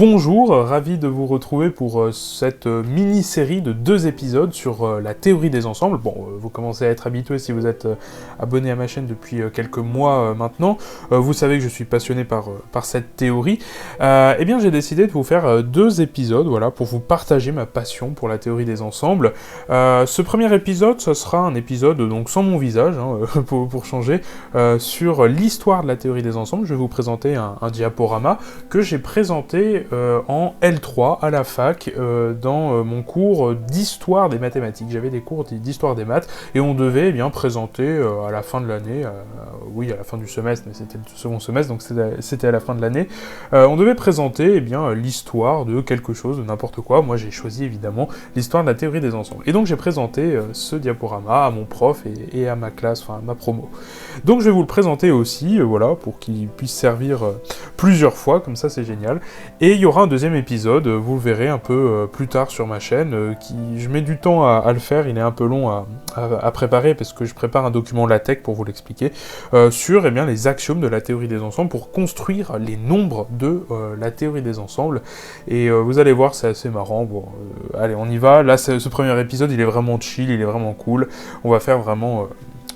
Bonjour, ravi de vous retrouver pour cette mini-série de 2 épisodes sur la théorie des ensembles. Bon, vous commencez à être habitué si vous êtes abonné à ma chaîne depuis quelques mois maintenant. Vous savez que je suis passionné par cette théorie. Eh bien, j'ai décidé de vous faire 2 épisodes, voilà, pour vous partager ma passion pour la théorie des ensembles. Ce premier épisode, ce sera un épisode donc sans mon visage, hein, pour changer, sur l'histoire de la théorie des ensembles. Je vais vous présenter un diaporama que j'ai présenté en L3 à la fac dans mon cours d'histoire des mathématiques. J'avais des cours d'histoire des maths et on devait eh bien présenter à la fin de l'année, oui à la fin du semestre, mais c'était le second semestre donc c'était à la fin de l'année, on devait présenter eh bien l'histoire de quelque chose, de n'importe quoi. Moi j'ai choisi évidemment l'histoire de la théorie des ensembles. Et donc j'ai présenté ce diaporama à mon prof et à ma classe, enfin à ma promo. Donc je vais vous le présenter aussi, voilà, pour qu'il puisse servir plusieurs fois, comme ça c'est génial. Et il y aura un deuxième épisode, vous le verrez un peu plus tard sur ma chaîne, je mets du temps à le faire, il est un peu long à préparer parce que je prépare un document LaTeX pour vous l'expliquer, sur eh bien, les axiomes de la théorie des ensembles pour construire les nombres de la théorie des ensembles. Et vous allez voir, c'est assez marrant. Bon, allez, on y va. Là, ce premier épisode, il est vraiment chill, il est vraiment cool. On va faire vraiment...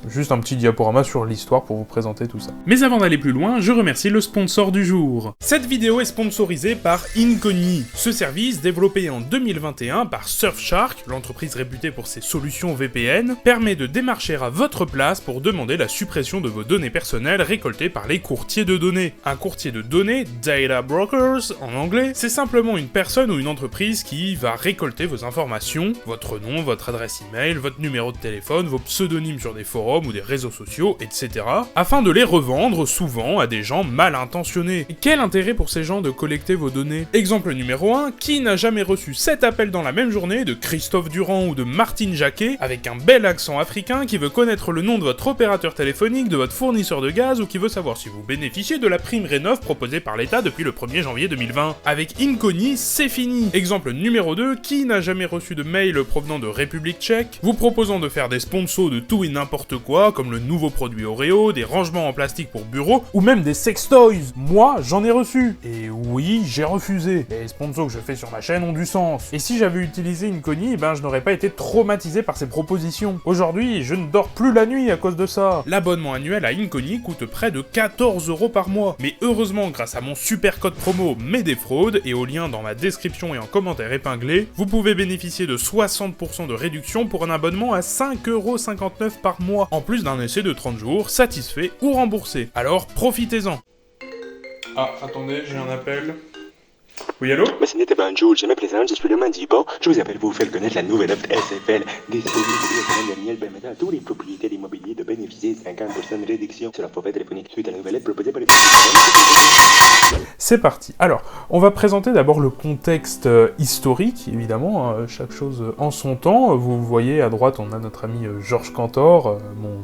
juste un petit diaporama sur l'histoire pour vous présenter tout ça. Mais avant d'aller plus loin, je remercie le sponsor du jour. Cette vidéo est sponsorisée par Incogni. Ce service, développé en 2021 par Surfshark, l'entreprise réputée pour ses solutions VPN, permet de démarcher à votre place pour demander la suppression de vos données personnelles récoltées par les courtiers de données. Un courtier de données, Data Brokers en anglais, c'est simplement une personne ou une entreprise qui va récolter vos informations, votre nom, votre adresse email, votre numéro de téléphone, vos pseudonymes sur des forums, ou des réseaux sociaux, etc., afin de les revendre souvent à des gens mal intentionnés. Et quel intérêt pour ces gens de collecter vos données? Exemple numéro 1, qui n'a jamais reçu 7 appels dans la même journée de Christophe Durand ou de Martine Jacquet, avec un bel accent africain qui veut connaître le nom de votre opérateur téléphonique, de votre fournisseur de gaz, ou qui veut savoir si vous bénéficiez de la prime Rénov proposée par l'État depuis le 1er janvier 2020. Avec Incogni, c'est fini. Exemple numéro 2, qui n'a jamais reçu de mail provenant de République tchèque, vous proposant de faire des sponsors de tout et n'importe quoi, comme le nouveau produit Oreo, des rangements en plastique pour bureau, ou même des sextoys. Moi, j'en ai reçu. Et oui, j'ai refusé. Les sponsors que je fais sur ma chaîne ont du sens. Et si j'avais utilisé Incogni, ben je n'aurais pas été traumatisé par ces propositions. Aujourd'hui, je ne dors plus la nuit à cause de ça. L'abonnement annuel à Incogni coûte près de 14 € par mois. Mais heureusement, grâce à mon super code promo MEDEFRAUDE et au lien dans ma description et en commentaire épinglé, vous pouvez bénéficier de 60% de réduction pour un abonnement à 5,59 € par mois, en plus d'un essai de 30 jours, satisfait ou remboursé. Alors, profitez-en. Ah, attendez, j'ai un appel. Oui, allô? Mais ce n'était pas un jour, je me présente, je suis le Mandibon. Je vous appelle pour vous faire connaître la nouvelle offre SFL. Des solutions annuelles permettant à tous les propriétaires immobiliers de bénéficier de 50% de réduction sur leur forfait téléphonique suite à la nouvelle offre proposée par les C'est parti. Alors, on va présenter d'abord le contexte historique, évidemment, hein, chaque chose en son temps. Vous voyez, à droite, on a notre ami Georges Cantor,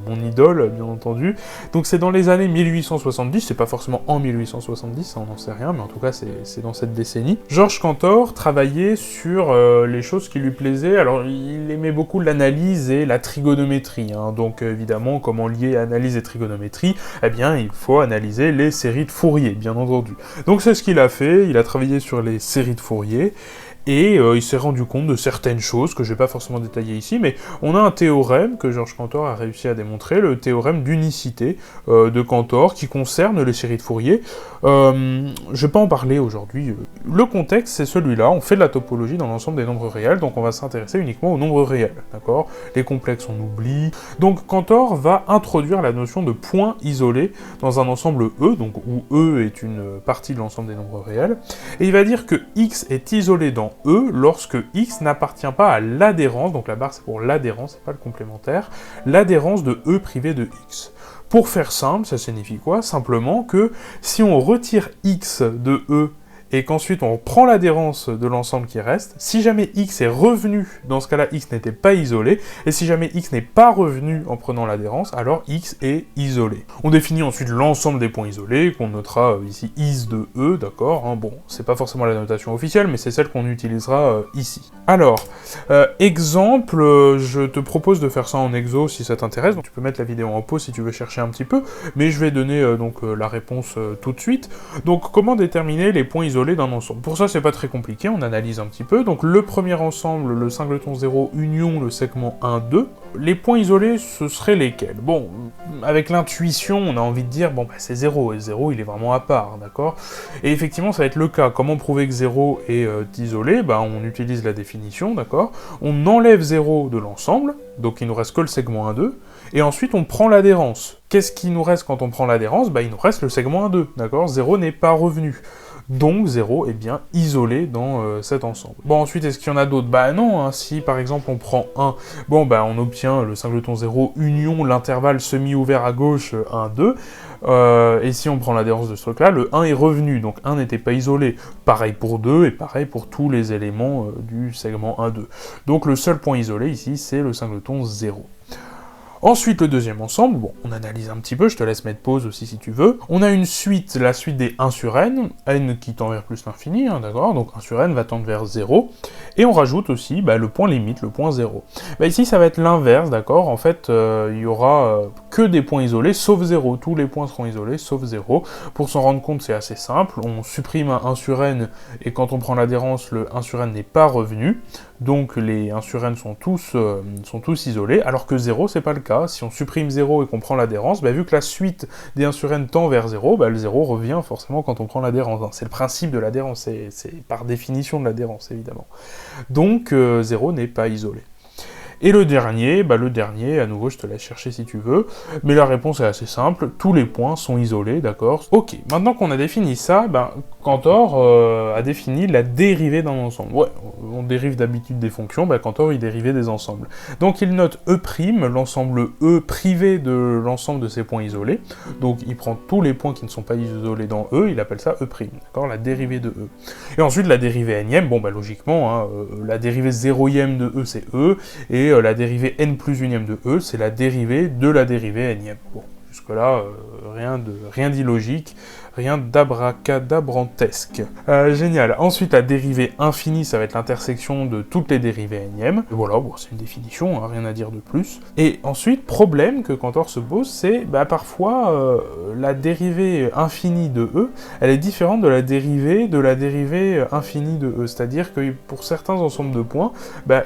mon idole, bien entendu. Donc c'est dans les années 1870, c'est pas forcément en 1870, on n'en sait rien, mais en tout cas, c'est dans cette décennie. Georges Cantor travaillait sur les choses qui lui plaisaient. Alors, il aimait beaucoup l'analyse et la trigonométrie, hein. Donc évidemment, comment lier analyse et trigonométrie? Eh bien, il faut analyser les séries de Fourier, bien entendu. Donc c'est ce qu'il a fait, il a travaillé sur les séries de Fourier, et il s'est rendu compte de certaines choses que je vais pas forcément détailler ici, mais on a un théorème que Georges Cantor a réussi à démontrer, le théorème d'unicité de Cantor, qui concerne les séries de Fourier. Je vais pas en parler aujourd'hui. Le contexte, c'est celui-là, on fait de la topologie dans l'ensemble des nombres réels, donc on va s'intéresser uniquement aux nombres réels, d'accord? Les complexes, on oublie. Donc Cantor va introduire la notion de point isolé dans un ensemble E, donc où E est une partie de l'ensemble des nombres réels, et il va dire que X est isolé dans E lorsque X n'appartient pas à l'adhérence, donc la barre c'est pour l'adhérence, c'est pas le complémentaire, l'adhérence de E privé de X. Pour faire simple, ça signifie quoi? Simplement que si on retire X de E et qu'ensuite on prend l'adhérence de l'ensemble qui reste, si jamais X est revenu, dans ce cas-là X n'était pas isolé, et si jamais X n'est pas revenu en prenant l'adhérence, alors X est isolé. On définit ensuite l'ensemble des points isolés, qu'on notera ici is de E, d'accord, hein, bon, c'est pas forcément la notation officielle, mais c'est celle qu'on utilisera ici. Alors, exemple, je te propose de faire ça en exo si ça t'intéresse, donc tu peux mettre la vidéo en pause si tu veux chercher un petit peu, mais je vais donner donc la réponse tout de suite. Donc, comment déterminer les points isolés isolés d'un ensemble. Pour ça, c'est pas très compliqué, on analyse un petit peu. Donc le premier ensemble, le singleton 0 union le segment 1, 2. Les points isolés, ce seraient lesquels? Bon, avec l'intuition, on a envie de dire, bon, bah, c'est 0, et 0, il est vraiment à part, d'accord? Et effectivement, ça va être le cas. Comment prouver que 0 est isolé? Bah, on utilise la définition, d'accord? On enlève 0 de l'ensemble, donc il nous reste que le segment 1, 2, et ensuite on prend l'adhérence. Qu'est-ce qui nous reste quand on prend l'adhérence? Bah, il nous reste le segment 1, 2, d'accord? 0 n'est pas revenu. Donc 0 est bien isolé dans cet ensemble. Bon, ensuite, est-ce qu'il y en a d'autres? Bah non, hein. Si par exemple on prend 1, bon bah on obtient le singleton 0 union l'intervalle semi-ouvert à gauche 1, 2, et si on prend l'adhérence de ce truc-là, le 1 est revenu, donc 1 n'était pas isolé. Pareil pour 2, et pareil pour tous les éléments du segment 1, 2. Donc le seul point isolé ici, c'est le singleton 0. Ensuite, le deuxième ensemble, bon, on analyse un petit peu, je te laisse mettre pause aussi si tu veux. On a une suite, la suite des 1 sur n qui tend vers plus l'infini, hein, d'accord? Donc 1 sur n va tendre vers 0. Et on rajoute aussi le point limite, le point 0. Ici, ça va être l'inverse, d'accord? En fait, il y aura que des points isolés, sauf 0. Tous les points seront isolés, sauf 0. Pour s'en rendre compte, c'est assez simple. On supprime un 1 sur n, et quand on prend l'adhérence, le 1 sur n n'est pas revenu. Donc les 1 sur n sont tous isolés, alors que 0, c'est pas le cas. Si on supprime 0 et qu'on prend l'adhérence, vu que la suite des 1 sur n tend vers 0, le 0 revient forcément quand on prend l'adhérence. C'est le principe de l'adhérence, c'est par définition de l'adhérence, évidemment. Donc 0 n'est pas isolé. Et le dernier, à nouveau, je te laisse chercher si tu veux, mais la réponse est assez simple, tous les points sont isolés, d'accord? Ok, maintenant qu'on a défini ça, Cantor a défini la dérivée d'un ensemble. Ouais, on dérive d'habitude des fonctions, Cantor il dérivait des ensembles. Donc il note E', l'ensemble E privé de l'ensemble de ces points isolés, donc il prend tous les points qui ne sont pas isolés dans E, il appelle ça E', d'accord? La dérivée de E. Et ensuite la dérivée n-ième, logiquement, la dérivée 0e de E c'est E, et la dérivée n plus unième de E, c'est la dérivée de la dérivée n-ième. Bon, jusque-là, rien d'illogique, rien d'abracadabrantesque. Génial. Ensuite, la dérivée infinie, ça va être l'intersection de toutes les dérivées n-ième. Voilà, c'est une définition, rien à dire de plus. Et ensuite, problème que Cantor se pose, c'est parfois la dérivée infinie de E, elle est différente de la dérivée infinie de E. C'est-à-dire que pour certains ensembles de points,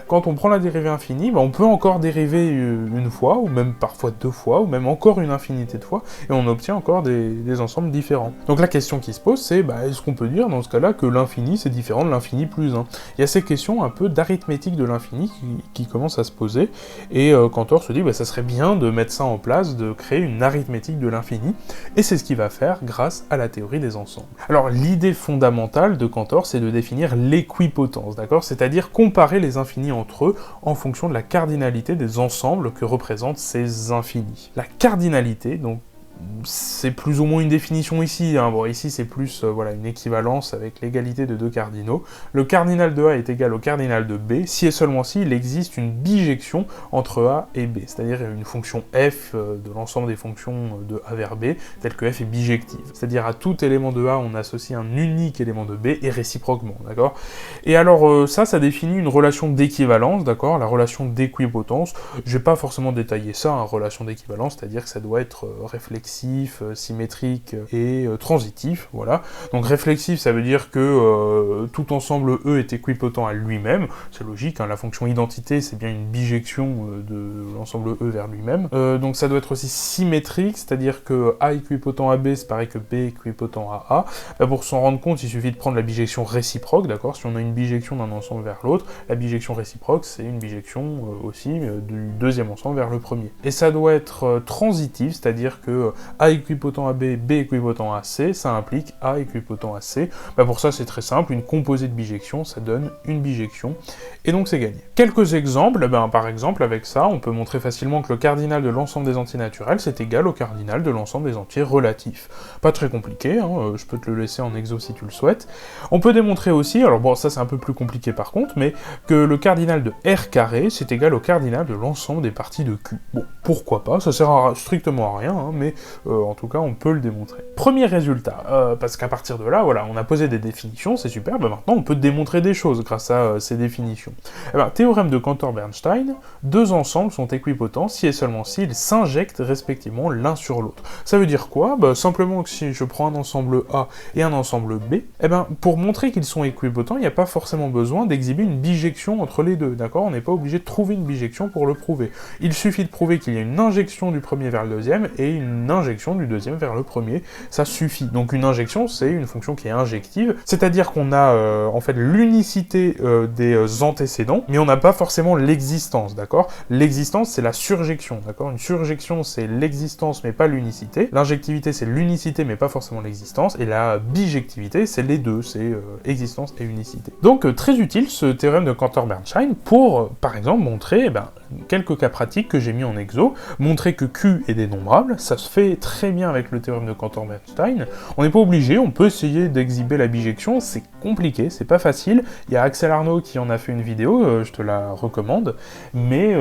quand on prend la dérivée infinie, on peut encore dériver une fois, ou même parfois 2 fois, ou même encore une infinité de fois, et on obtient encore des ensembles différents. Donc la question qui se pose, c'est est-ce qu'on peut dire dans ce cas-là que l'infini c'est différent de l'infini plus 1? Il y a ces questions un peu d'arithmétique de l'infini qui commencent à se poser, et Cantor se dit ça serait bien de mettre ça en place, de créer une arithmétique de l'infini, et c'est ce qu'il va faire grâce à la théorie des ensembles. Alors l'idée fondamentale de Cantor, c'est de définir l'équipotence, d'accord? C'est-à-dire comparer les infinis entre eux en fonction de la cardinalité des ensembles que représentent ces infinis. La cardinalité, donc, c'est plus ou moins une définition ici, ici c'est plus une équivalence avec l'égalité de deux cardinaux. Le cardinal de A est égal au cardinal de B, si et seulement si il existe une bijection entre A et B, c'est-à-dire une fonction f de l'ensemble des fonctions de A vers B, telle que f est bijective. C'est-à-dire à tout élément de A, on associe un unique élément de B, et réciproquement, d'accord? Et alors ça définit une relation d'équivalence, d'accord? La relation d'équipotence, je vais pas forcément détailler ça, relation d'équivalence, c'est-à-dire que ça doit être réflexif, symétrique et transitif, voilà. Donc réflexif, ça veut dire que tout ensemble E est équipotent à lui-même, c'est logique, la fonction identité, c'est bien une bijection de l'ensemble E vers lui-même. Donc ça doit être aussi symétrique, c'est-à-dire que A équipotent à B, c'est pareil que B équipotent à A. Pour s'en rendre compte, il suffit de prendre la bijection réciproque, d'accord? Si on a une bijection d'un ensemble vers l'autre, la bijection réciproque, c'est une bijection aussi du deuxième ensemble vers le premier. Et ça doit être transitif, c'est-à-dire que A équipotent à B, B équipotent à C, ça implique A équipotent à C. Pour ça, c'est très simple, une composée de bijection, ça donne une bijection, et donc c'est gagné. Quelques exemples, par exemple, avec ça, on peut montrer facilement que le cardinal de l'ensemble des entiers naturels, c'est égal au cardinal de l'ensemble des entiers relatifs. Pas très compliqué, je peux te le laisser en exo si tu le souhaites. On peut démontrer aussi, alors ça c'est un peu plus compliqué par contre, mais que le cardinal de R carré, c'est égal au cardinal de l'ensemble des parties de Q. Bon, pourquoi pas, ça sert strictement à rien, mais en tout cas on peut le démontrer. Premier résultat, parce qu'à partir de là, voilà, on a posé des définitions, c'est super, maintenant on peut démontrer des choses grâce à ces définitions. Eh ben, théorème de Cantor-Bernstein, deux ensembles sont équipotents si et seulement s'ils s'injectent respectivement l'un sur l'autre. Ça veut dire quoi? Simplement que si je prends un ensemble A et un ensemble B, eh ben, pour montrer qu'ils sont équipotents, il n'y a pas forcément besoin d'exhiber une bijection entre les deux, d'accord? On n'est pas obligé de trouver une bijection pour le prouver. Il suffit de prouver qu'il y a une injection du premier vers le deuxième et une injection du deuxième vers le premier, ça suffit. Donc une injection, c'est une fonction qui est injective, c'est-à-dire qu'on a en fait l'unicité des antécédents, mais on n'a pas forcément l'existence, d'accord? L'existence, c'est la surjection, d'accord? Une surjection, c'est l'existence, mais pas l'unicité. L'injectivité, c'est l'unicité, mais pas forcément l'existence. Et la bijectivité, c'est les deux, c'est existence et unicité. Donc, très utile, ce théorème de Cantor-Bernstein, pour, par exemple, montrer quelques cas pratiques que j'ai mis en exo, montrer que Q est dénombrable, ça se fait très bien avec le théorème de Cantor-Bernstein. On n'est pas obligé, on peut essayer d'exhiber la bijection, c'est compliqué, c'est pas facile. Il y a Axel Arnaud qui en a fait une vidéo, je te la recommande, mais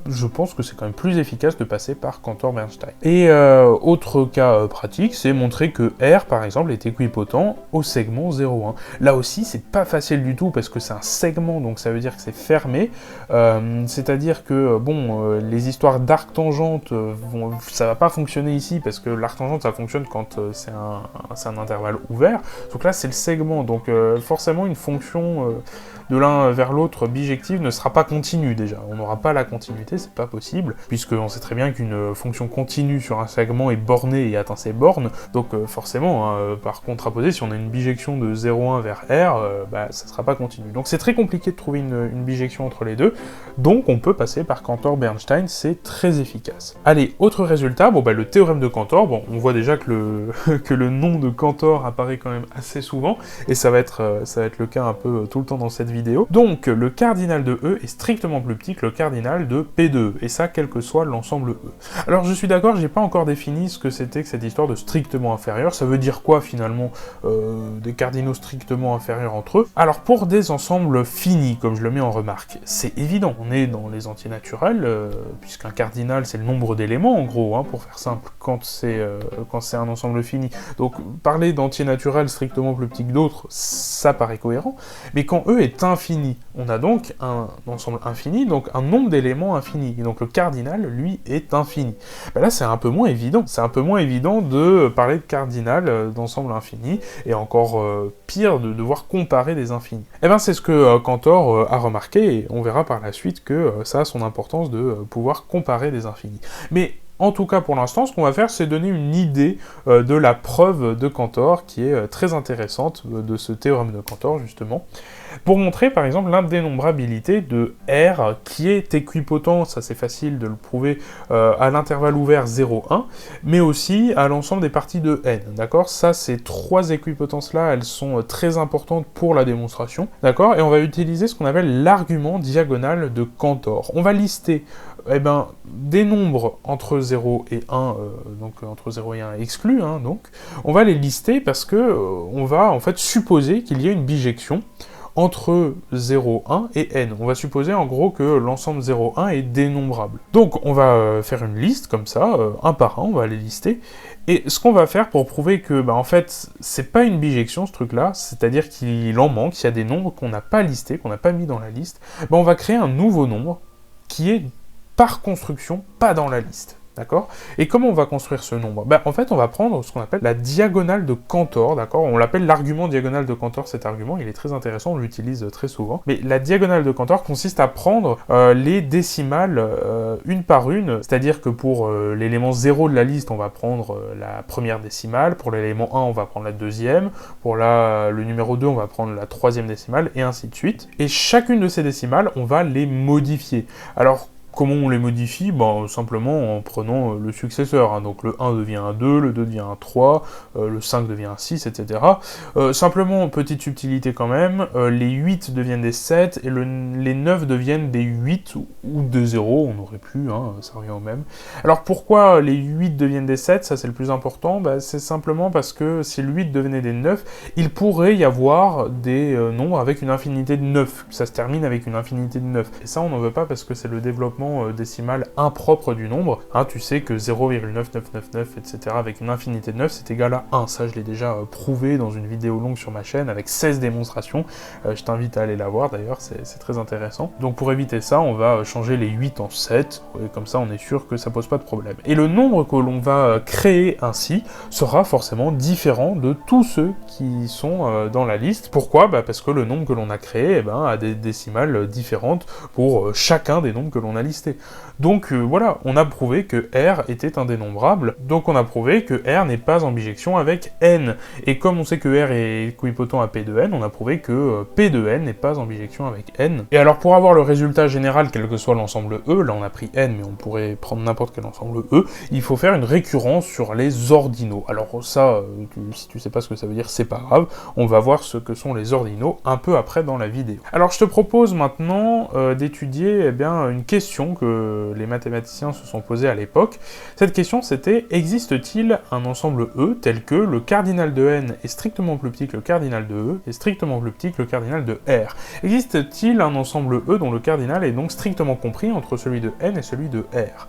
je pense que c'est quand même plus efficace de passer par Cantor-Bernstein. Et autre cas pratique, c'est montrer que R, par exemple, est équipotent au segment 0,1. Là aussi, c'est pas facile du tout, parce que c'est un segment, donc ça veut dire que c'est fermé, c'est-à-dire que, les histoires d'arc-tangente, ça va pas fonctionner ici, parce que l'arc-tangente, ça fonctionne quand c'est un intervalle ouvert, donc là, c'est le segment, donc forcément, une fonction de l'un vers l'autre bijective ne sera pas continue, déjà. On n'aura pas la continuité, c'est pas possible, puisqu'on sait très bien qu'une fonction continue sur un segment est bornée et atteint ses bornes, donc forcément, par contraposé, si on a une bijection de 0,1 vers R, ça sera pas continu. Donc c'est très compliqué de trouver une bijection entre les deux, donc on peut passer par Cantor-Bernstein, c'est très efficace. Allez, autre résultat, le théorème de Cantor, on voit déjà que le nom de Cantor apparaît quand même assez souvent, et ça va être le cas un peu tout le temps dans cette vidéo. Donc, le cardinal de E est strictement plus petit que le cardinal de P de E, et ça, quel que soit l'ensemble E. Alors, je suis d'accord, j'ai pas encore défini ce que c'était que cette histoire de strictement inférieur. Ça veut dire quoi, finalement, des cardinaux strictement inférieurs entre eux? Alors, pour des ensembles finis, comme je le mets en remarque, c'est évident, on est dans les entiers naturels, puisqu'un cardinal, c'est le nombre d'éléments, en gros, pour faire simple, quand c'est un ensemble fini. Donc, parler d'entiers naturels strictement plus petits que d'autres, ça paraît cohérent, mais quand E est infini, on a donc un ensemble infini, donc un nombre d'éléments infini, et donc le cardinal, lui, est infini. Là, c'est un peu moins évident. C'est un peu moins évident de parler de cardinal d'ensemble infini, et encore pire, de devoir comparer des infinis. C'est ce que Cantor a remarqué, et on verra par la suite que ça a son importance de pouvoir comparer des infinis. Mais en tout cas, pour l'instant, ce qu'on va faire, c'est donner une idée de la preuve de Cantor, qui est très intéressante, de ce théorème de Cantor, justement, pour montrer, par exemple, l'indénombrabilité de R, qui est équipotent, ça c'est facile de le prouver, à l'intervalle ouvert 0,1, mais aussi à l'ensemble des parties de N, d'accord? Ça, ces trois équipotences-là, elles sont très importantes pour la démonstration, d'accord? Et on va utiliser ce qu'on appelle l'argument diagonal de Cantor. On va lister des nombres entre 0 et 1, donc entre 0 et 1 exclus, donc, on va les lister parce que on va en fait supposer qu'il y a une bijection entre 0, 1 et n. On va supposer en gros que l'ensemble 0, 1 est dénombrable. Donc on va faire une liste comme ça, un par un, on va les lister, et ce qu'on va faire pour prouver que, en fait, c'est pas une bijection ce truc-là, c'est-à-dire qu'il en manque, il y a des nombres qu'on n'a pas listés, qu'on n'a pas mis dans la liste, on va créer un nouveau nombre qui est par construction pas dans la liste. D'accord? Et comment on va construire ce nombre? En fait, on va prendre ce qu'on appelle la diagonale de Cantor, d'accord? On l'appelle l'argument diagonal de Cantor, cet argument, il est très intéressant, on l'utilise très souvent. Mais la diagonale de Cantor consiste à prendre les décimales une par une, c'est-à-dire que pour l'élément 0 de la liste, on va prendre la première décimale, pour l'élément 1, on va prendre la deuxième, pour le numéro 2, on va prendre la troisième décimale, et ainsi de suite. Et chacune de ces décimales, on va les modifier. Alors, comment on les modifie? Simplement en prenant le successeur, donc le 1 devient un 2, le 2 devient un 3, le 5 devient un 6, etc. Simplement, petite subtilité quand même, les 8 deviennent des 7, et les 9 deviennent des 8 ou des 0, on aurait pu, ça revient au même. Alors pourquoi les 8 deviennent des 7, ça c'est le plus important, c'est simplement parce que si le 8 devenait des 9, il pourrait y avoir des nombres avec une infinité de 9, ça se termine avec une infinité de 9. Et ça on n'en veut pas parce que c'est le développement complètement décimal impropre du nombre. Hein, tu sais que 0,9999, etc. avec une infinité de 9, c'est égal à 1. Ça, je l'ai déjà prouvé dans une vidéo longue sur ma chaîne avec 16 démonstrations. Je t'invite à aller la voir d'ailleurs, c'est très intéressant. Donc pour éviter ça, on va changer les 8 en 7, et comme ça on est sûr que ça pose pas de problème. Et le nombre que l'on va créer ainsi sera forcément différent de tous ceux qui sont dans la liste. Pourquoi ? Parce que le nombre que l'on a créé a des décimales différentes pour chacun des nombres que l'on a listés. Donc voilà, on a prouvé que R était indénombrable, donc on a prouvé que R n'est pas en bijection avec N. Et comme on sait que R est équipotent à P de N, on a prouvé que P de N n'est pas en bijection avec N. Et alors pour avoir le résultat général, quel que soit l'ensemble E, là on a pris N, mais on pourrait prendre n'importe quel ensemble E, il faut faire une récurrence sur les ordinaux. Alors ça, si tu sais pas ce que ça veut dire, c'est pas grave, on va voir ce que sont les ordinaux un peu après dans la vidéo. Alors je te propose maintenant d'étudier une question que les mathématiciens se sont posées à l'époque. Cette question c'était, existe-t-il un ensemble E tel que le cardinal de N est strictement plus petit que le cardinal de E est strictement plus petit que le cardinal de R? Existe-t-il un ensemble E dont le cardinal est donc strictement compris entre celui de N et celui de R?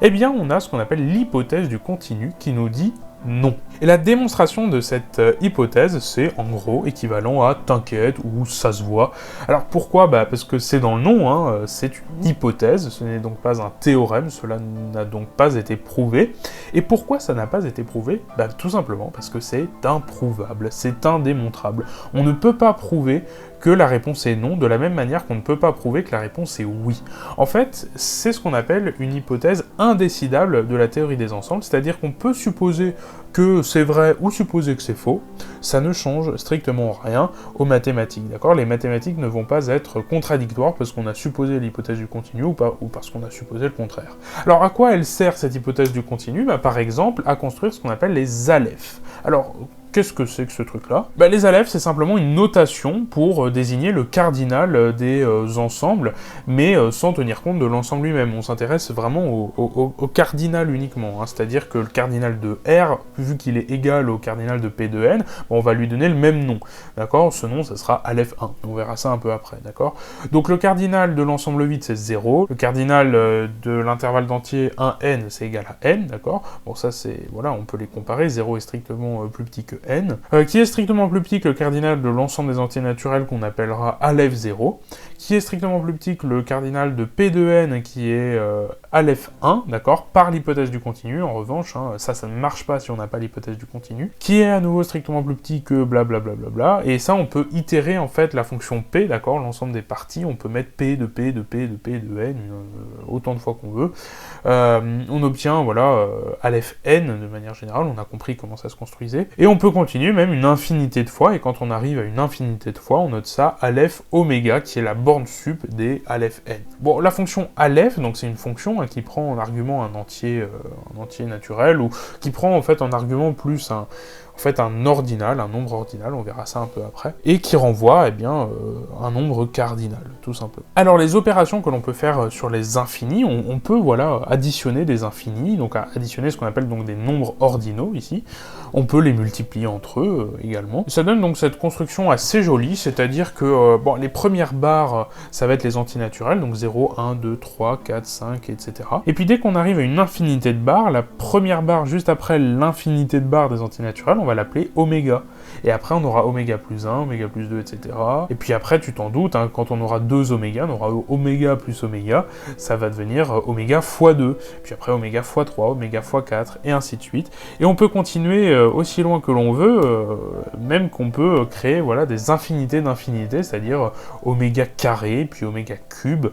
Eh bien, on a ce qu'on appelle l'hypothèse du continu qui nous dit non. Et la démonstration de cette hypothèse, c'est en gros équivalent à t'inquiète ou ça se voit. Alors pourquoi ? Parce que c'est dans le nom, hein, c'est une hypothèse, ce n'est donc pas un théorème, cela n'a donc pas été prouvé. Et pourquoi ça n'a pas été prouvé ? Tout simplement parce que c'est improuvable, c'est indémontrable. On ne peut pas prouver que la réponse est non, de la même manière qu'on ne peut pas prouver que la réponse est oui. En fait, c'est ce qu'on appelle une hypothèse indécidable de la théorie des ensembles, c'est-à-dire qu'on peut supposer que c'est vrai ou supposer que c'est faux, ça ne change strictement rien aux mathématiques, d'accord ? Les mathématiques ne vont pas être contradictoires parce qu'on a supposé l'hypothèse du continu ou parce qu'on a supposé le contraire. Alors à quoi elle sert cette hypothèse du continu ? Par exemple, à construire ce qu'on appelle les alephes. Alors, qu'est-ce que c'est que ce truc-là ? Les alephes, c'est simplement une notation pour désigner le cardinal des ensembles, mais sans tenir compte de l'ensemble lui-même. On s'intéresse vraiment au cardinal uniquement, hein, c'est-à-dire que le cardinal de R, vu qu'il est égal au cardinal de P de N, on va lui donner le même nom, d'accord ? Ce nom, ça sera aleph 1, on verra ça un peu après, d'accord ? Donc le cardinal de l'ensemble vide, c'est 0, le cardinal de l'intervalle d'entier 1n, c'est égal à n, d'accord ? Bon, ça c'est, voilà, on peut les comparer, 0 est strictement plus petit que n, qui est strictement plus petit que le cardinal de l'ensemble des entiers naturels qu'on appellera aleph 0, qui est strictement plus petit que le cardinal de P de N, qui est aleph 1, d'accord, par l'hypothèse du continu, en revanche, hein, ça ne marche pas si on n'a pas l'hypothèse du continu, qui est à nouveau strictement plus petit que blablabla, et ça on peut itérer en fait la fonction P, d'accord, l'ensemble des parties, on peut mettre P de P de P de P de N, autant de fois qu'on veut, on obtient, voilà, aleph N de manière générale, on a compris comment ça se construisait, et on peut continuer même une infinité de fois, et quand on arrive à une infinité de fois, on note ça aleph oméga, qui est la borne sup des aleph N. Bon, la fonction aleph, donc c'est une fonction qui prend en argument un entier naturel, ou qui prend en fait en argument plus un ordinal, un nombre ordinal, on verra ça un peu après, et qui renvoie un nombre cardinal, tout simplement. Alors les opérations que l'on peut faire sur les infinis, on peut voilà additionner des infinis, donc additionner ce qu'on appelle donc des nombres ordinaux ici, on peut les multiplier entre eux également. Ça donne donc cette construction assez jolie, c'est-à-dire que les premières barres, ça va être les antinaturels, donc 0, 1, 2, 3, 4, 5, etc. Et puis dès qu'on arrive à une infinité de barres, la première barre juste après l'infinité de barres des antinaturels, on va l'appeler oméga. Et après on aura oméga plus 1, oméga plus 2, etc. Et puis après, tu t'en doutes, hein, quand on aura 2 oméga, on aura oméga plus oméga, ça va devenir oméga fois 2. Puis après oméga fois 3, oméga fois 4, et ainsi de suite. Et on peut continuer aussi loin que l'on veut, même qu'on peut créer voilà, des infinités d'infinités, c'est-à-dire oméga carré, puis oméga cube,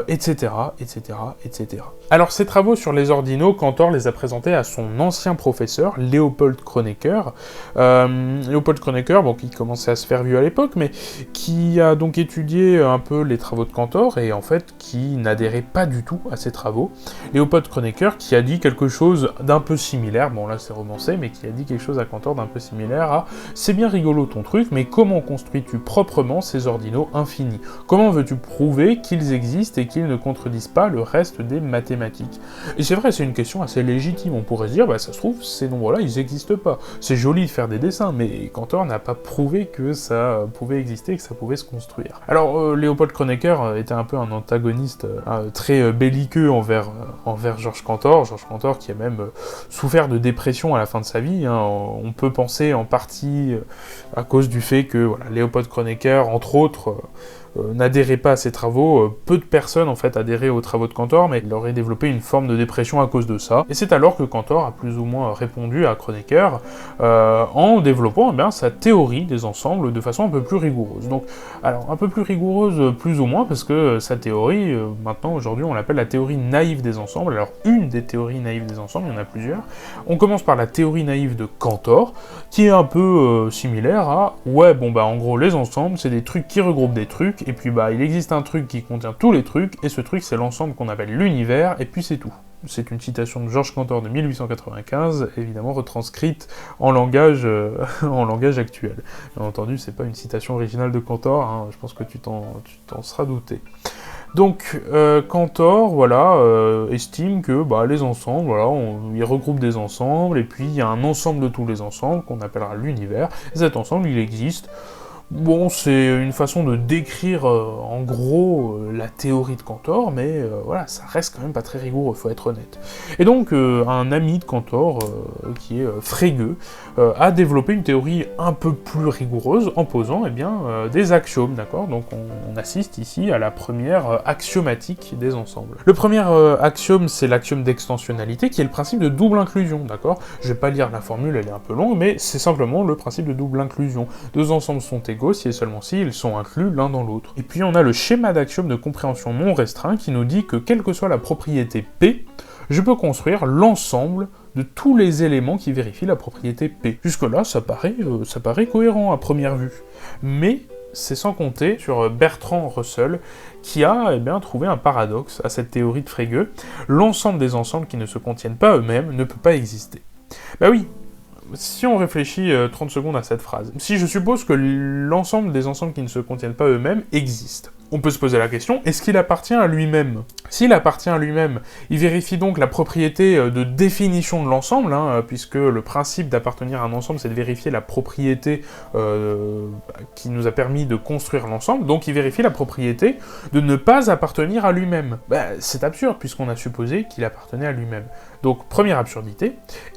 etc., etc., etc. Alors ces travaux sur les ordinaux, Cantor les a présentés à son ancien professeur, Leopold Kronecker. Leopold Kronecker, qui commençait à se faire vieux à l'époque, mais qui a donc étudié un peu les travaux de Cantor, et en fait qui n'adhérait pas du tout à ces travaux. Leopold Kronecker qui a dit quelque chose d'un peu similaire, bon là c'est romancé, mais qui a dit quelque chose à Cantor d'un peu similaire à « c'est bien rigolo ton truc, mais comment construis-tu proprement ces ordinaux infinis? Comment veux-tu prouver qu'ils existent et qu'ils ne contredisent pas le reste des mathématiques ?» Et c'est vrai, c'est une question assez légitime, on pourrait se dire, ça se trouve, ces nombres-là, ils n'existent pas. C'est joli de faire des dessins, mais Cantor n'a pas prouvé que ça pouvait exister, que ça pouvait se construire. Alors, Léopold Kronecker était un peu un antagoniste très belliqueux envers Georges Cantor. Georges Cantor qui a même souffert de dépression à la fin de sa vie. Hein. On peut penser en partie à cause du fait que voilà, Léopold Kronecker, entre autres, n'adhérait pas à ses travaux. Peu de personnes en fait adhéraient aux travaux de Cantor, mais il aurait développé une forme de dépression à cause de ça. Et c'est alors que Cantor a plus ou moins répondu à Kronecker en développant sa théorie des ensembles de façon un peu plus rigoureuse. Donc, alors un peu plus rigoureuse plus ou moins parce que sa théorie, maintenant aujourd'hui on l'appelle la théorie naïve des ensembles. Alors une des théories naïves des ensembles, il y en a plusieurs. On commence par la théorie naïve de Cantor, qui est un peu similaire à en gros les ensembles c'est des trucs qui regroupent des trucs. Et puis il existe un truc qui contient tous les trucs, et ce truc c'est l'ensemble qu'on appelle l'univers, et puis c'est tout. C'est une citation de Georges Cantor de 1895, évidemment retranscrite en langage, actuel. Bien entendu, c'est pas une citation originale de Cantor, hein, je pense que tu t'en seras douté. Donc, Cantor, estime que les ensembles, il regroupe des ensembles, et puis il y a un ensemble de tous les ensembles qu'on appellera l'univers, et cet ensemble, il existe. Bon, c'est une façon de décrire en gros la théorie de Cantor, mais ça reste quand même pas très rigoureux, faut être honnête. Et donc, un ami de Cantor, qui est Frege, a développé une théorie un peu plus rigoureuse en posant des axiomes, d'accord ? Donc on assiste ici à la première axiomatique des ensembles. Le premier axiome, c'est l'axiome d'extensionnalité, qui est le principe de double inclusion, d'accord ? Je vais pas lire la formule, elle est un peu longue, mais c'est simplement le principe de double inclusion. Deux ensembles sont égaux si et seulement si ils sont inclus l'un dans l'autre. Et puis on a le schéma d'axiome de compréhension non restreint qui nous dit que quelle que soit la propriété P, je peux construire l'ensemble de tous les éléments qui vérifient la propriété P. Jusque-là, ça paraît cohérent à première vue. Mais c'est sans compter sur Bertrand Russell, qui a trouvé un paradoxe à cette théorie de Frege. L'ensemble des ensembles qui ne se contiennent pas eux-mêmes ne peut pas exister. Oui, si on réfléchit 30 secondes à cette phrase, si je suppose que l'ensemble des ensembles qui ne se contiennent pas eux-mêmes existent, on peut se poser la question, est-ce qu'il appartient à lui-même ? S'il appartient à lui-même, il vérifie donc la propriété de définition de l'ensemble, puisque le principe d'appartenir à un ensemble, c'est de vérifier la propriété qui nous a permis de construire l'ensemble, donc il vérifie la propriété de ne pas appartenir à lui-même. C'est absurde, puisqu'on a supposé qu'il appartenait à lui-même. Donc, première absurdité,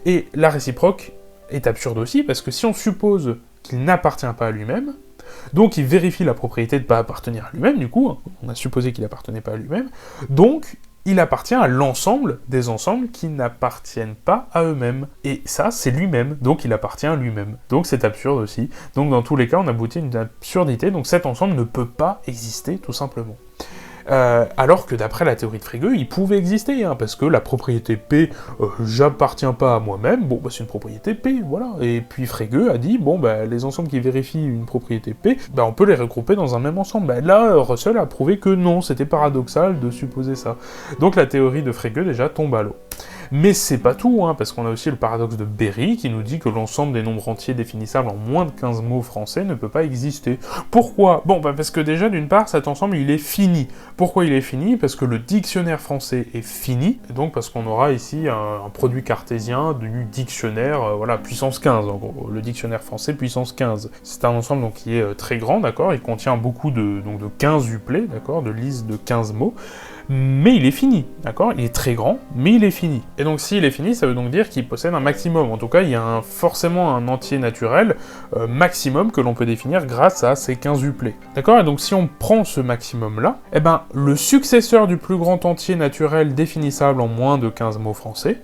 et la réciproque est absurde aussi, parce que si on suppose qu'il n'appartient pas à lui-même, donc il vérifie la propriété de ne pas appartenir à lui-même, du coup, on a supposé qu'il n'appartenait pas à lui-même, donc il appartient à l'ensemble des ensembles qui n'appartiennent pas à eux-mêmes. Et ça, c'est lui-même, donc il appartient à lui-même. Donc c'est absurde aussi. Donc dans tous les cas, on aboutit à une absurdité, donc cet ensemble ne peut pas exister, tout simplement. Alors que d'après la théorie de Frege, il pouvait exister, parce que la propriété P, j'appartiens pas à moi-même, c'est une propriété P, voilà. Et puis Frege a dit, les ensembles qui vérifient une propriété P, on peut les regrouper dans un même ensemble. Là, Russell a prouvé que non, c'était paradoxal de supposer ça. Donc la théorie de Frege, déjà, tombe à l'eau. Mais c'est pas tout, parce qu'on a aussi le paradoxe de Berry qui nous dit que l'ensemble des nombres entiers définissables en moins de 15 mots français ne peut pas exister. Pourquoi ? Parce que déjà, d'une part, cet ensemble, il est fini. Pourquoi il est fini ? Parce que le dictionnaire français est fini, et donc parce qu'on aura ici un produit cartésien du dictionnaire, puissance 15, en gros, le dictionnaire français puissance 15. C'est un ensemble donc, qui est très grand, d'accord, il contient beaucoup de 15 uplets, d'accord, de listes de 15 mots, mais il est fini, d'accord ? Il est très grand, mais il est fini. Et donc s'il est fini, ça veut donc dire qu'il possède un maximum. En tout cas, il y a forcément un entier naturel maximum que l'on peut définir grâce à ces 15 uplets. D'accord ? Et donc si on prend ce maximum-là, le successeur du plus grand entier naturel définissable en moins de 15 mots français,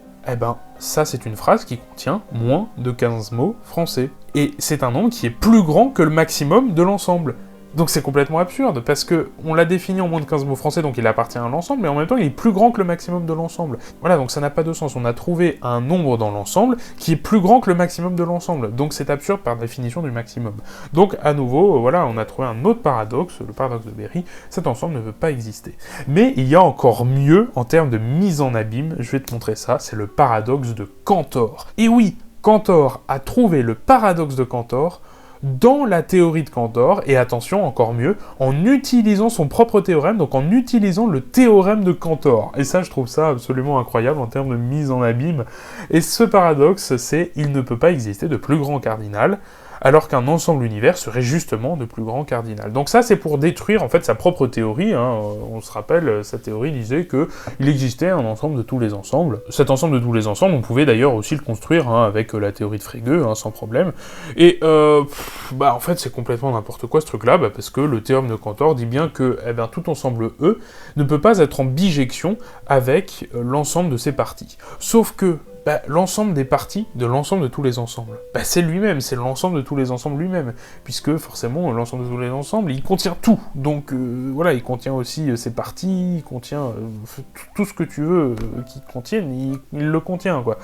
ça c'est une phrase qui contient moins de 15 mots français. Et c'est un nombre qui est plus grand que le maximum de l'ensemble. Donc c'est complètement absurde, parce que on l'a défini en moins de 15 mots français, donc il appartient à l'ensemble, mais en même temps il est plus grand que le maximum de l'ensemble. Voilà, donc ça n'a pas de sens, on a trouvé un nombre dans l'ensemble qui est plus grand que le maximum de l'ensemble, donc c'est absurde par définition du maximum. Donc à nouveau, on a trouvé un autre paradoxe, le paradoxe de Berry, cet ensemble ne peut pas exister. Mais il y a encore mieux en termes de mise en abîme, je vais te montrer ça, c'est le paradoxe de Cantor. Et oui, Cantor a trouvé le paradoxe de Cantor dans la théorie de Cantor, et attention, encore mieux, en utilisant son propre théorème, donc en utilisant le théorème de Cantor. Et ça, je trouve ça absolument incroyable en termes de mise en abîme. Et ce paradoxe, c'est « il ne peut pas exister de plus grand cardinal ». alors qu'un ensemble univers serait justement de plus grand cardinal. Donc ça, c'est pour détruire en fait sa propre théorie, hein. On se rappelle, sa théorie disait qu'il existait un ensemble de tous les ensembles. Cet ensemble de tous les ensembles, on pouvait d'ailleurs aussi le construire hein, avec la théorie de Frege, hein, sans problème. Et en fait, c'est complètement n'importe quoi ce truc-là, parce que le théorème de Cantor dit bien que tout ensemble E ne peut pas être en bijection avec l'ensemble de ses parties. Sauf que l'ensemble des parties de l'ensemble de tous les ensembles, c'est lui-même, c'est l'ensemble de tous les ensembles lui-même, puisque forcément l'ensemble de tous les ensembles, il contient tout, donc voilà, il contient aussi ses parties, il contient tout ce que tu veux qu'il contienne, il le contient, quoi.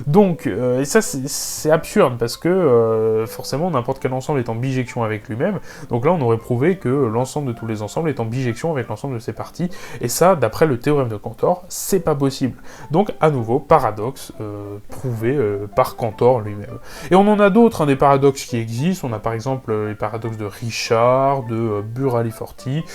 Donc, et ça c'est absurde, parce que forcément n'importe quel ensemble est en bijection avec lui-même, donc là on aurait prouvé que l'ensemble de tous les ensembles est en bijection avec l'ensemble de ses parties, et ça, d'après le théorème de Cantor, c'est pas possible. Donc, à nouveau, paradoxe, prouvé par Cantor lui-même. Et on en a d'autres, des paradoxes qui existent. On a par exemple les paradoxes de Richard, de Burali-Forti,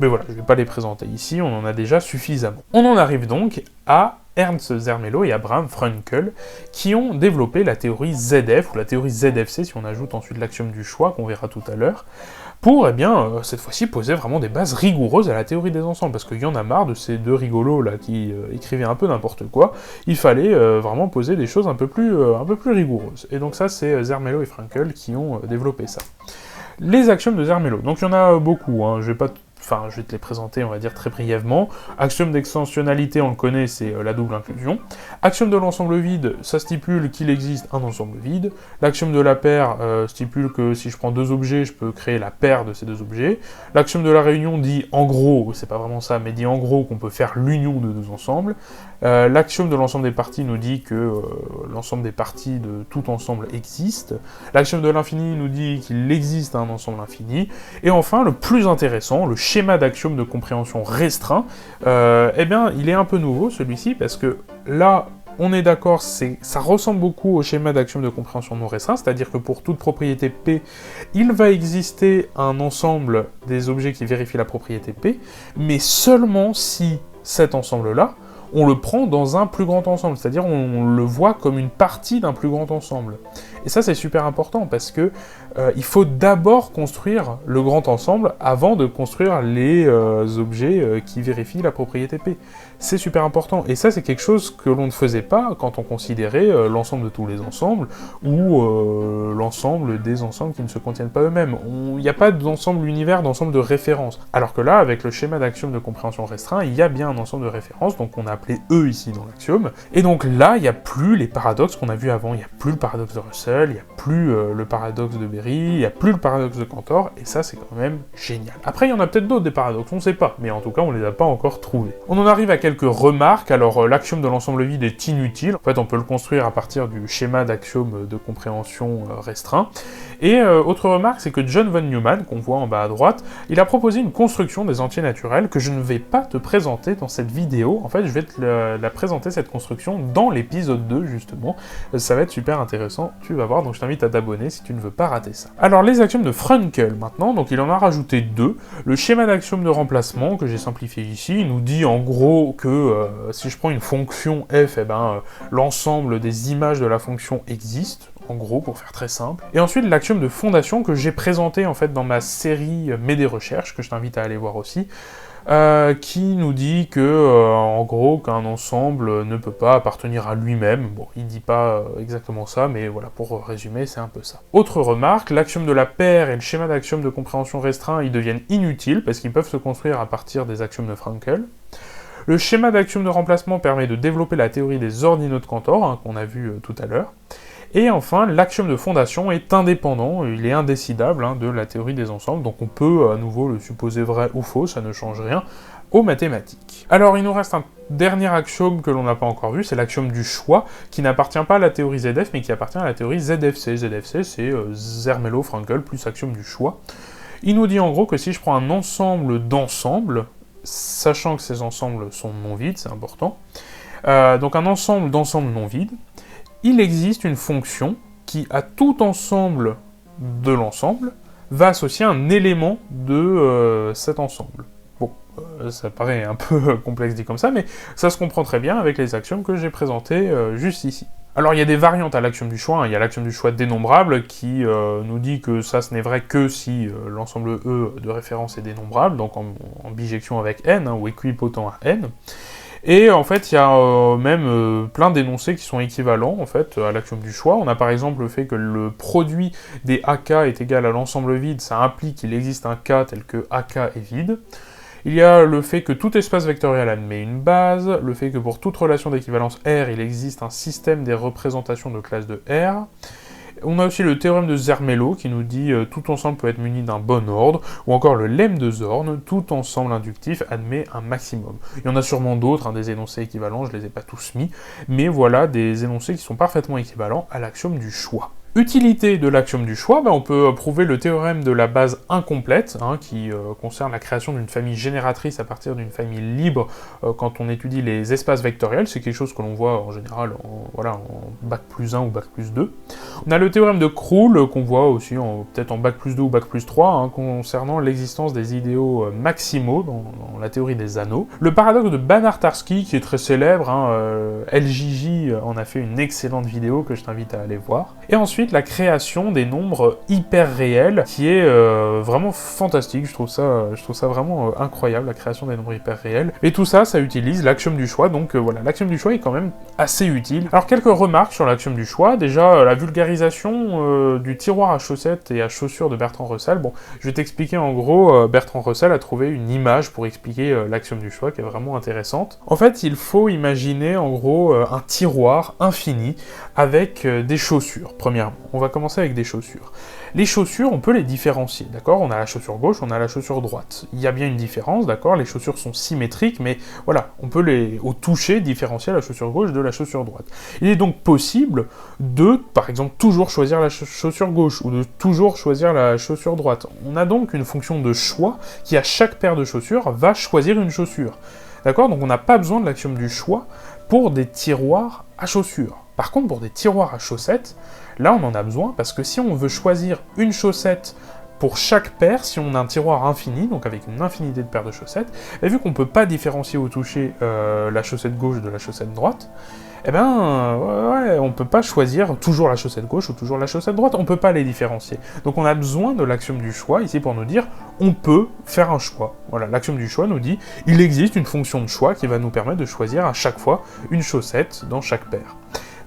mais voilà, je ne vais pas les présenter ici, on en a déjà suffisamment. On en arrive donc à Ernst Zermelo et Abraham Frünkel, qui ont développé la théorie ZF, ou la théorie ZFC, si on ajoute ensuite l'axiome du choix, qu'on verra tout à l'heure, pour, cette fois-ci, poser vraiment des bases rigoureuses à la théorie des ensembles, parce qu'il y en a marre de ces deux rigolos là qui écrivaient un peu n'importe quoi. Il fallait vraiment poser des choses un peu plus rigoureuses. Et donc ça, c'est Zermelo et Frünkel qui ont développé ça. Les axiomes de Zermelo, donc il y en a beaucoup, hein, je vais te les présenter, on va dire, très brièvement. Axiome d'extensionnalité, on le connaît, c'est la double inclusion. Axiome de l'ensemble vide, ça stipule qu'il existe un ensemble vide. L'axiome de la paire stipule que si je prends deux objets, je peux créer la paire de ces deux objets. L'axiome de la réunion dit, en gros, c'est pas vraiment ça, mais dit en gros qu'on peut faire l'union de deux ensembles. L'axiome de l'ensemble des parties nous dit que l'ensemble des parties de tout ensemble existe. L'axiome de l'infini nous dit qu'il existe un ensemble infini. Et enfin, le plus intéressant, le schéma d'axiome de compréhension restreint, il est un peu nouveau celui-ci, parce que là, on est d'accord, ça ressemble beaucoup au schéma d'axiome de compréhension non restreint, c'est-à-dire que pour toute propriété P, il va exister un ensemble des objets qui vérifient la propriété P, mais seulement si cet ensemble-là, on le prend dans un plus grand ensemble, c'est-à-dire on le voit comme une partie d'un plus grand ensemble. Et ça, c'est super important, parce que il faut d'abord construire le grand ensemble avant de construire les objets qui vérifient la propriété P. C'est super important, et ça, c'est quelque chose que l'on ne faisait pas quand on considérait l'ensemble de tous les ensembles, ou l'ensemble des ensembles qui ne se contiennent pas eux-mêmes. Il n'y a pas d'ensemble univers, d'ensemble de références. Alors que là, avec le schéma d'axiome de compréhension restreint, il y a bien un ensemble de références, donc on a appelé E ici dans l'axiome, et donc là, il n'y a plus les paradoxes qu'on a vus avant, il n'y a plus le paradoxe de Russell, il n'y a plus le paradoxe de Berry, il n'y a plus le paradoxe de Cantor, et ça, c'est quand même génial. Après, il y en a peut-être d'autres des paradoxes, on ne sait pas, mais en tout cas, on les a pas encore trouvés. On en arrive à quelques remarques. Alors, l'axiome de l'ensemble vide est inutile, en fait, on peut le construire à partir du schéma d'axiome de compréhension restreint. Et autre remarque, c'est que John von Neumann, qu'on voit en bas à droite, il a proposé une construction des entiers naturels que je ne vais pas te présenter dans cette vidéo. En fait, je vais te la présenter, cette construction, dans l'épisode 2, justement. Ça va être super intéressant, tu vas voir, donc je t'invite à t'abonner si tu ne veux pas rater ça. Alors, les axiomes de Frünkel, maintenant, donc il en a rajouté deux. Le schéma d'axiome de remplacement, que j'ai simplifié ici, il nous dit en gros que si je prends une fonction f, l'ensemble des images de la fonction existe, en gros, pour faire très simple. Et ensuite, l'axiome de fondation que j'ai présenté, en fait, dans ma série Mes des recherches, que je t'invite à aller voir aussi, qui nous dit que, en gros, qu'un ensemble ne peut pas appartenir à lui-même. Bon, il dit pas exactement ça, mais voilà, pour résumer, c'est un peu ça. Autre remarque, l'axiome de la paire et le schéma d'axiome de compréhension restreint, ils deviennent inutiles, parce qu'ils peuvent se construire à partir des axiomes de Frünkel. Le schéma d'axiome de remplacement permet de développer la théorie des ordinaux de Cantor, qu'on a vu tout à l'heure. Et enfin, l'axiome de fondation est indépendant, il est indécidable de la théorie des ensembles, donc on peut à nouveau le supposer vrai ou faux, ça ne change rien aux mathématiques. Alors il nous reste un dernier axiome que l'on n'a pas encore vu, c'est l'axiome du choix, qui n'appartient pas à la théorie ZF, mais qui appartient à la théorie ZFC. ZFC, c'est Zermelo, Frünkel, plus axiome du choix. Il nous dit en gros que si je prends un ensemble d'ensembles, sachant que ces ensembles sont non vides, c'est important, donc un ensemble d'ensembles non vides, il existe une fonction qui, à tout ensemble de l'ensemble, va associer un élément de cet ensemble. Bon, ça paraît un peu complexe dit comme ça, mais ça se comprend très bien avec les axiomes que j'ai présentés juste ici. Alors il y a des variantes à l'axiome du choix, hein. Il y a l'axiome du choix dénombrable qui nous dit que ça ce n'est vrai que si l'ensemble E de référence est dénombrable, donc en bijection avec n, hein, ou équipotent à n. Et en fait, il y a même plein d'énoncés qui sont équivalents en fait à l'axiome du choix. On a par exemple le fait que le produit des AK est égal à l'ensemble vide, ça implique qu'il existe un K tel que AK est vide. Il y a le fait que tout espace vectoriel admet une base, le fait que pour toute relation d'équivalence R, il existe un système des représentations de classe de R. On a aussi le théorème de Zermelo qui nous dit tout ensemble peut être muni d'un bon ordre, ou encore le lemme de Zorn, tout ensemble inductif admet un maximum. Il y en a sûrement d'autres, hein, des énoncés équivalents, je les ai pas tous mis, mais voilà des énoncés qui sont parfaitement équivalents à l'axiome du choix. Utilité de l'axiome du choix, on peut prouver le théorème de la base incomplète, hein, qui concerne la création d'une famille génératrice à partir d'une famille libre quand on étudie les espaces vectoriels. C'est quelque chose que l'on voit en général en bac plus 1 ou bac plus 2. On a le théorème de Krull qu'on voit aussi peut-être en bac plus 2 ou bac plus 3, hein, concernant l'existence des idéaux maximaux dans la théorie des anneaux. Le paradoxe de Banach-Tarski qui est très célèbre, hein, LJJ en a fait une excellente vidéo que je t'invite à aller voir. Et ensuite la création des nombres hyper réels, qui est vraiment fantastique, je trouve ça vraiment incroyable, la création des nombres hyper réels. Et tout ça, ça utilise l'axiome du choix, donc voilà, l'axiome du choix est quand même assez utile. Alors quelques remarques sur l'axiome du choix, déjà la vulgarisation du tiroir à chaussettes et à chaussures de Bertrand Russell. Bon, je vais t'expliquer en gros, Bertrand Russell a trouvé une image pour expliquer l'axiome du choix qui est vraiment intéressante. En fait, il faut imaginer en gros un tiroir infini avec des chaussures, premièrement. On va commencer avec des chaussures. Les chaussures, on peut les différencier, d'accord? On a la chaussure gauche, on a la chaussure droite. Il y a bien une différence, d'accord? Les chaussures sont symétriques, mais voilà, on peut au toucher différencier la chaussure gauche de la chaussure droite. Il est donc possible de, par exemple, toujours choisir la chaussure gauche, ou de toujours choisir la chaussure droite. On a donc une fonction de choix qui, à chaque paire de chaussures, va choisir une chaussure. D'accord? Donc on n'a pas besoin de l'axiome du choix pour des tiroirs à chaussures. Par contre, pour des tiroirs à chaussettes, là on en a besoin parce que si on veut choisir une chaussette pour chaque paire, si on a un tiroir infini, donc avec une infinité de paires de chaussettes, et vu qu'on ne peut pas différencier au toucher la chaussette gauche de la chaussette droite, on ne peut pas choisir toujours la chaussette gauche ou toujours la chaussette droite, on ne peut pas les différencier. Donc on a besoin de l'axiome du choix ici pour nous dire on peut faire un choix. Voilà, l'axiome du choix nous dit il existe une fonction de choix qui va nous permettre de choisir à chaque fois une chaussette dans chaque paire.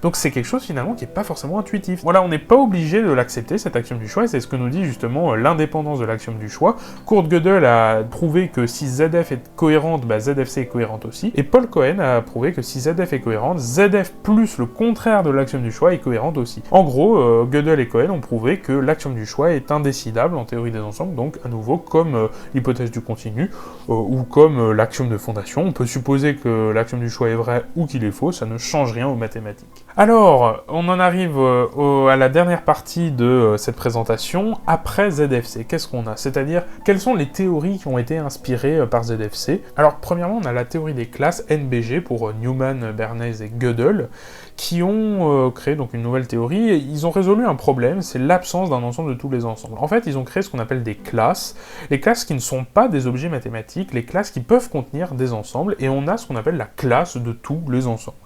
Donc c'est quelque chose finalement qui n'est pas forcément intuitif. Voilà, on n'est pas obligé de l'accepter, cet axiome du choix, et c'est ce que nous dit justement l'indépendance de l'axiome du choix. Kurt Gödel a prouvé que si ZF est cohérente, ZFC est cohérente aussi, et Paul Cohen a prouvé que si ZF est cohérente, ZF plus le contraire de l'axiome du choix est cohérente aussi. En gros, Gödel et Cohen ont prouvé que l'axiome du choix est indécidable en théorie des ensembles, donc à nouveau comme l'hypothèse du continu, ou comme l'axiome de fondation. On peut supposer que l'axiome du choix est vrai ou qu'il est faux, ça ne change rien aux mathématiques. Alors, on en arrive à la dernière partie de cette présentation, après ZFC. Qu'est-ce qu'on a? C'est-à-dire, quelles sont les théories qui ont été inspirées par ZFC? Alors, premièrement, on a la théorie des classes, NBG, pour Newman, Bernays et Gödel, qui ont créé donc une nouvelle théorie, et ils ont résolu un problème, c'est l'absence d'un ensemble de tous les ensembles. En fait, ils ont créé ce qu'on appelle des classes, les classes qui ne sont pas des objets mathématiques, les classes qui peuvent contenir des ensembles, et on a ce qu'on appelle la classe de tous les ensembles.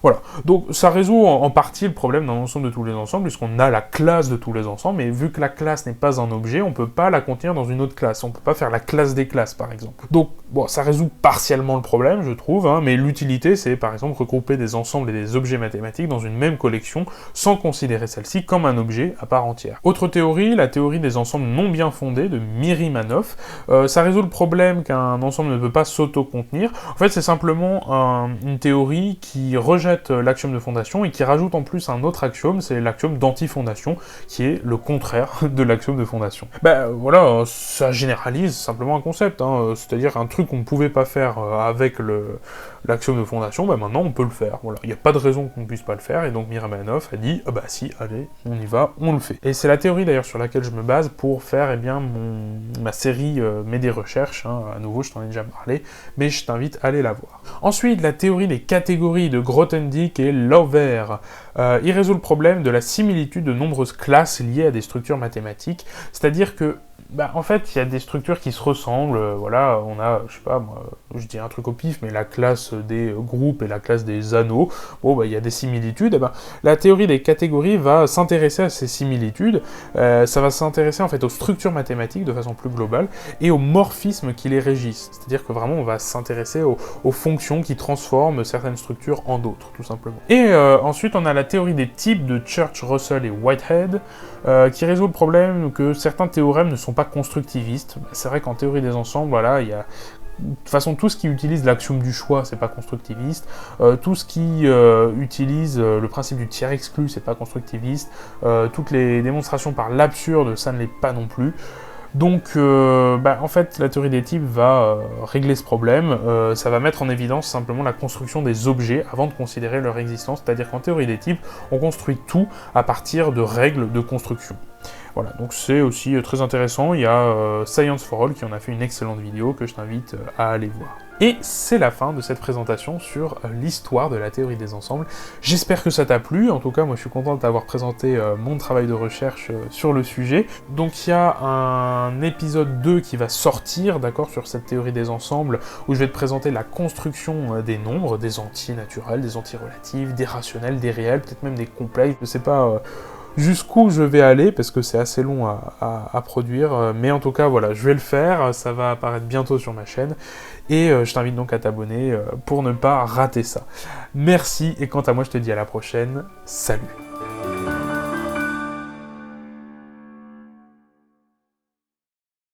Voilà, donc ça résout en partie le problème d'un ensemble de tous les ensembles, puisqu'on a la classe de tous les ensembles, mais vu que la classe n'est pas un objet, on ne peut pas la contenir dans une autre classe, on ne peut pas faire la classe des classes, par exemple. Donc, bon, ça résout partiellement le problème, je trouve, hein, mais l'utilité, c'est par exemple regrouper des ensembles et des objets mathématiques dans une même collection, sans considérer celle-ci comme un objet à part entière. Autre théorie, la théorie des ensembles non bien fondés, de Miri-Manoff. Ça résout le problème qu'un ensemble ne peut pas s'auto-contenir. En fait, c'est simplement une théorie qui rejette l'axiome de fondation et qui rajoute en plus un autre axiome, c'est l'axiome d'antifondation, qui est le contraire de l'axiome de fondation. Voilà, ça généralise simplement un concept, hein, c'est-à-dire un truc qu'on ne pouvait pas faire avec l'axiome de fondation, maintenant on peut le faire. Voilà, il n'y a pas de raison qu'on ne puisse pas le faire, et donc Miri-Manoff a dit si, allez, on y va, on le fait. Et c'est la théorie d'ailleurs sur laquelle je me base pour faire ma série Mes des recherches, hein. À nouveau je t'en ai déjà parlé, mais je t'invite à aller la voir. Ensuite, la théorie des catégories de Grothendieck et Lauver. Il résout le problème de la similitude de nombreuses classes liées à des structures mathématiques, c'est-à-dire que En fait, il y a des structures qui se ressemblent, voilà, on a, je sais pas, moi, je dis un truc au pif, mais la classe des groupes et la classe des anneaux, il y a des similitudes, la théorie des catégories va s'intéresser à ces similitudes, ça va s'intéresser en fait aux structures mathématiques de façon plus globale, et aux morphismes qui les régissent, c'est-à-dire que vraiment on va s'intéresser aux fonctions qui transforment certaines structures en d'autres, tout simplement. Et ensuite, on a la théorie des types de Church, Russell et Whitehead, qui résout le problème que certains théorèmes ne sont pas constructivistes. C'est vrai qu'en théorie des ensembles, voilà, il y a de toute façon, tout ce qui utilise l'axiome du choix, c'est pas constructiviste. Tout ce qui utilise le principe du tiers exclu, c'est pas constructiviste. Toutes les démonstrations par l'absurde, ça ne l'est pas non plus. Donc, en fait, la théorie des types va régler ce problème. Ça va mettre en évidence simplement la construction des objets avant de considérer leur existence. C'est-à-dire qu'en théorie des types, on construit tout à partir de règles de construction. Voilà, donc c'est aussi très intéressant. Il y a Science for All qui en a fait une excellente vidéo que je t'invite à aller voir. Et c'est la fin de cette présentation sur l'histoire de la théorie des ensembles. J'espère que ça t'a plu, en tout cas moi je suis content de t'avoir présenté mon travail de recherche sur le sujet. Donc il y a un épisode 2 qui va sortir, d'accord, sur cette théorie des ensembles, où je vais te présenter la construction des nombres, des entiers naturels, des entiers relatifs, des rationnels, des réels, peut-être même des complexes, je sais pas jusqu'où je vais aller, parce que c'est assez long à produire, mais en tout cas voilà, je vais le faire, ça va apparaître bientôt sur ma chaîne, et je t'invite donc à t'abonner pour ne pas rater ça. Merci, et quant à moi je te dis à la prochaine, salut.